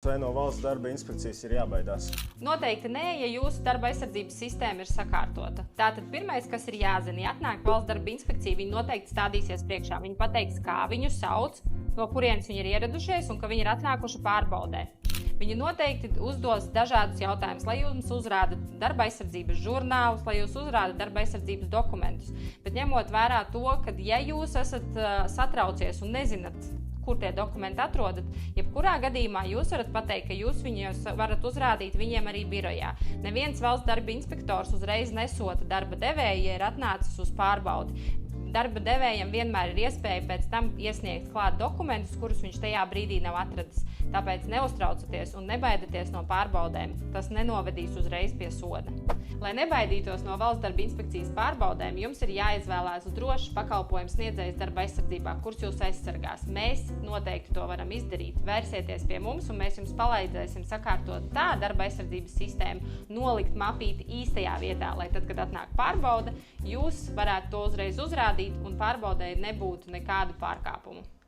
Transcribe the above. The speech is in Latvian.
Vai no valsts darba inspekcijas ir jābaidās? Noteikti nē, ja jūsu darba aizsardzības sistēma ir sakārtota. Tātad pirmais, kas ir jāzina, ja atnāk valsts darba inspekcija, viņi noteikti stādīsies priekšā. Viņi pateiks, kā viņu sauc, no kurienes viņi ir ieradušies un ka viņi ir atnākuši pārbaudē. Viņi noteikti uzdos dažādus jautājumus, lai jums uzrāda darba aizsardzības žurnālus, lai jūs uzrāda darba aizsardzības dokumentus. Bet ņemot vērā to, ka ja jūs esat satraucies un nezināt, kur tie dokumenti atrodat, jebkurā gadījumā jūs varat pateikt, ka jūs viņus varat uzrādīt viņiem arī birojā. Neviens valsts darba inspektors uzreiz nesota darba devēju, ja ir atnācis uz pārbaudi. Darba devējam vienmēr ir iespēja pēc tam iesniegt klāt dokumentus, kurus viņš tajā brīdī nav atradis. Tāpēc neuztraucaties un nebaidieties no pārbaudēm. Tas nenovedīs uzreiz pie soda. Lai nebaidītos no valsts darba inspekcijas pārbaudēm, jums ir jāizvēlās drošs pakalpojums sniedzējs darba aizsardzībā, kurš jūs aizsargās. Mēs noteikti to varam izdarīt. Vērsieties pie mums un mēs jums palīdzēsim sakārtot tā darba aizsardzības sistēmu, nolikt mapīti īstajā vietā, lai tad, kad atnāk pārbaude, jūs varētu to uzreiz uzrādīt un pārbaudēji nebūtu nekādu pārkāpumu.